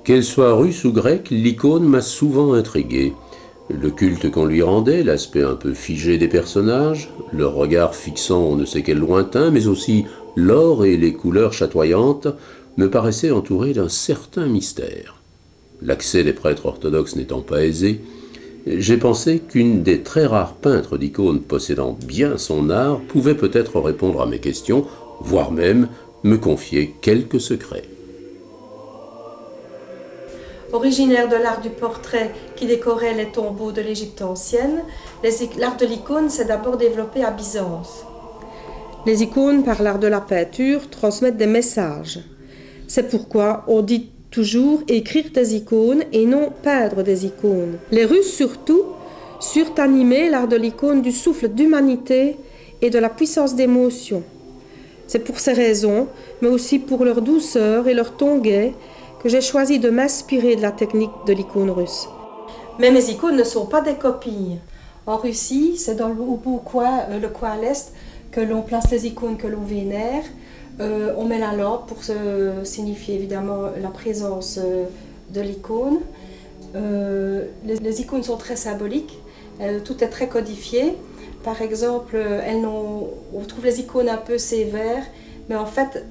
Qu'elle soit russe ou grecque, l'icône m'a souvent intrigué. Le culte qu'on lui rendait, l'aspect un peu figé des personnages, leur regard fixant on ne sait quel lointain, mais aussi l'or et les couleurs chatoyantes, me paraissaient entourés d'un certain mystère. L'accès des prêtres orthodoxes n'étant pas aisé, j'ai pensé qu'une des très rares peintres d'icônes possédant bien son art pouvait peut-être répondre à mes questions, voire même me confier quelques secrets. Originaire de l'art du portrait qui décorait les tombeaux de l'Égypte ancienne, l'art de l'icône s'est d'abord développé à Byzance. Les icônes, par l'art de la peinture, transmettent des messages. C'est pourquoi on dit toujours écrire des icônes et non peindre des icônes. Les Russes surtout surent animer l'art de l'icône du souffle d'humanité et de la puissance d'émotion. C'est pour ces raisons, mais aussi pour leur douceur et leur ton gai, que j'ai choisi de m'inspirer de la technique de l'icône russe. Mais mes icônes ne sont pas des copies. En Russie, c'est dans le coin à l'est, que l'on place les icônes que l'on vénère. On met la lampe pour signifier évidemment la présence de l'icône. Les icônes sont très symboliques, tout est très codifié. Par exemple, on trouve les icônes un peu sévères, mais en fait,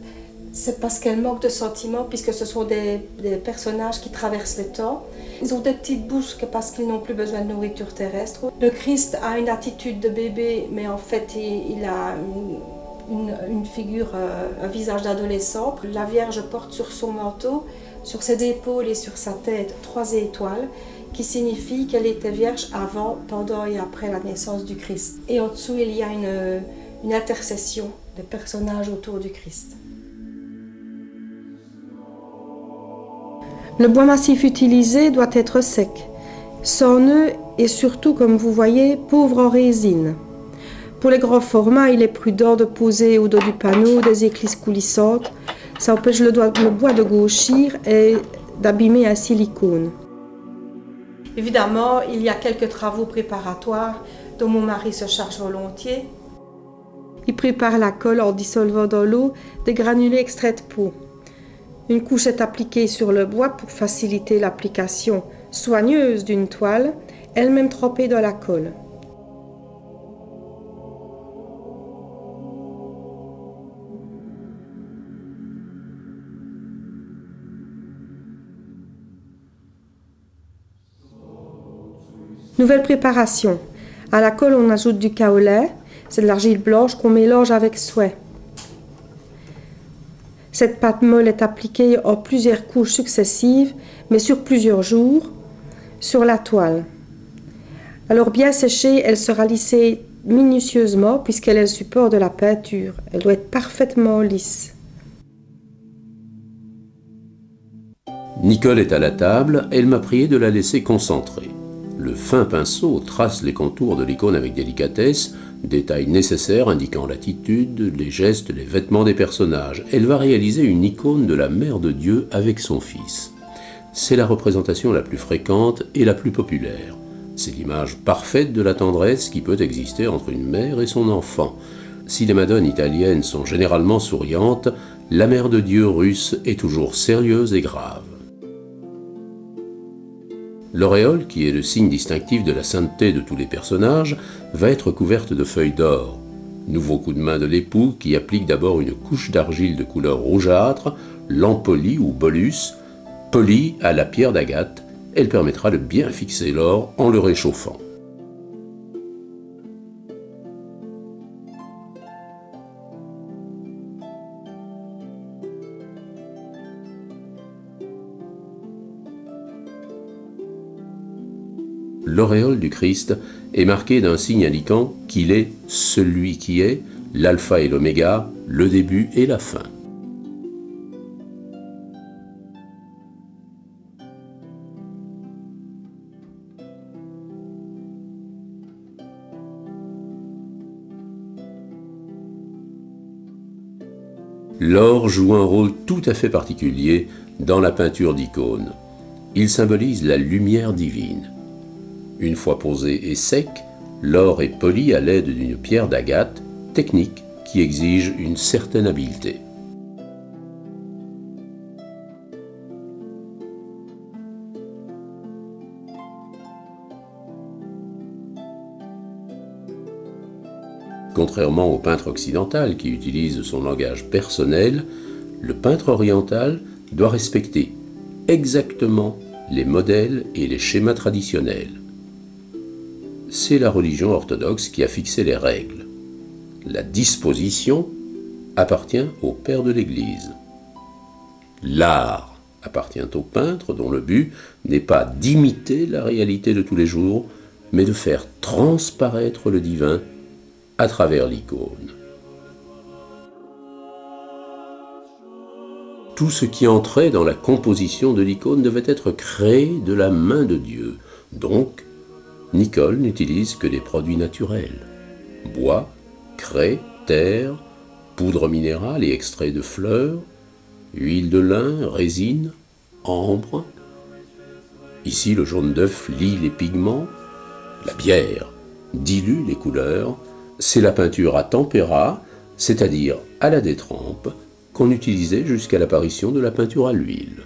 c'est parce qu'elles manquent de sentiments, puisque ce sont des personnages qui traversent le temps. Ils ont des petites bouches parce qu'ils n'ont plus besoin de nourriture terrestre. Le Christ a une attitude de bébé, mais en fait, il a une figure, un visage d'adolescent. La Vierge porte sur son manteau, sur ses épaules et sur sa tête 3 étoiles, qui signifient qu'elle était vierge avant, pendant et après la naissance du Christ. Et en dessous, il y a une intercession des personnages autour du Christ. Le bois massif utilisé doit être sec, sans nœuds et surtout, comme vous voyez, pauvre en résine. Pour les grands formats, il est prudent de poser au dos du panneau des éclisses coulissantes. Ça empêche le bois de gauchir et d'abîmer ainsi l'icône. Évidemment, il y a quelques travaux préparatoires dont mon mari se charge volontiers. Il prépare la colle en dissolvant dans l'eau des granulés extraits de peau. Une couche est appliquée sur le bois pour faciliter l'application soigneuse d'une toile, elle-même trempée dans la colle. Nouvelle préparation. À la colle, on ajoute du kaolin, c'est de l'argile blanche qu'on mélange avec souhait. Cette pâte molle est appliquée en plusieurs couches successives, mais sur plusieurs jours, sur la toile. Alors bien séchée, elle sera lissée minutieusement puisqu'elle est le support de la peinture. Elle doit être parfaitement lisse. Nicole est à la table, elle m'a prié de la laisser concentrer. Le fin pinceau trace les contours de l'icône avec délicatesse, détail nécessaire indiquant l'attitude, les gestes, les vêtements des personnages. Elle va réaliser une icône de la Mère de Dieu avec son Fils. C'est la représentation la plus fréquente et la plus populaire. C'est l'image parfaite de la tendresse qui peut exister entre une mère et son enfant. Si les madones italiennes sont généralement souriantes, la Mère de Dieu russe est toujours sérieuse et grave. L'auréole, qui est le signe distinctif de la sainteté de tous les personnages, va être couverte de feuilles d'or. Nouveau coup de main de l'époux qui applique d'abord une couche d'argile de couleur rougeâtre, l'empolie ou bolus, polie à la pierre d'agate. Elle permettra de bien fixer l'or en le réchauffant. L'auréole du Christ est marquée d'un signe indiquant qu'il est celui qui est, l'alpha et l'oméga, le début et la fin. L'or joue un rôle tout à fait particulier dans la peinture d'icônes. Il symbolise la lumière divine. Une fois posé et sec, l'or est poli à l'aide d'une pierre d'agate, technique qui exige une certaine habileté. contrairement au peintre occidental qui utilise son langage personnel, le peintre oriental doit respecter exactement les modèles et les schémas traditionnels. C'est la religion orthodoxe qui a fixé les règles. La disposition appartient au père de l'Église. L'art appartient au peintre dont le but n'est pas d'imiter la réalité de tous les jours, mais de faire transparaître le divin à travers l'icône. Tout ce qui entrait dans la composition de l'icône devait être créé de la main de Dieu. Donc, Nicole n'utilise que des produits naturels. Bois, craie, terre, poudre minérale et extrait de fleurs, huile de lin, résine, ambre. Ici, le jaune d'œuf lie les pigments, la bière dilue les couleurs. C'est la peinture à tempéra, c'est-à-dire à la détrempe, qu'on utilisait jusqu'à l'apparition de la peinture à l'huile.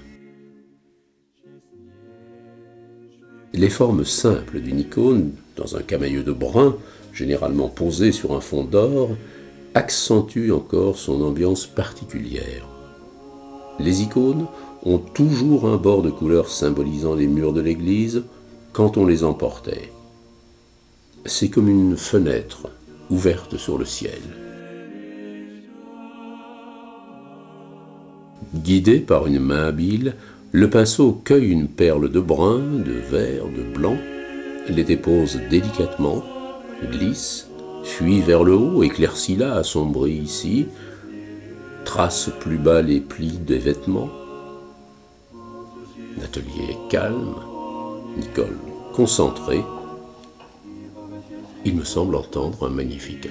Les formes simples d'une icône, dans un camaïeu de brun, généralement posé sur un fond d'or, accentuent encore son ambiance particulière. Les icônes ont toujours un bord de couleur symbolisant les murs de l'église quand on les emportait. C'est comme une fenêtre ouverte sur le ciel. Guidé par une main habile, le pinceau cueille une perle de brun, de vert, de blanc, les dépose délicatement, glisse, fuit vers le haut, éclaircit là, assombrit ici, trace plus bas les plis des vêtements. L'atelier est calme, Nicole concentrée. Il me semble entendre un Magnificat.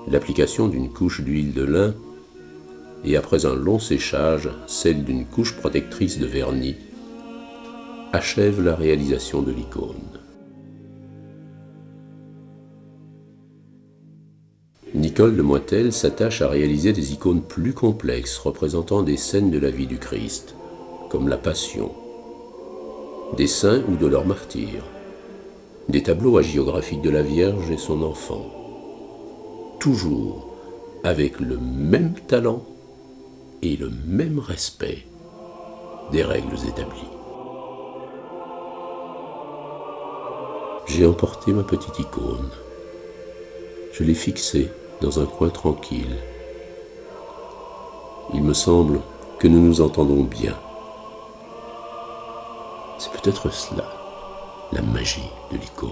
L'application d'une couche d'huile de lin et après un long séchage, celle d'une couche protectrice de vernis, achève la réalisation de l'icône. Nicole de Moitel s'attache à réaliser des icônes plus complexes représentant des scènes de la vie du Christ, comme la Passion, des saints ou de leurs martyrs, des tableaux hagiographiques de la Vierge et son enfant, toujours avec le même talent et le même respect des règles établies. J'ai emporté ma petite icône. Je l'ai fixée dans un coin tranquille. Il me semble que nous nous entendons bien. C'est peut-être cela, la magie de l'icône.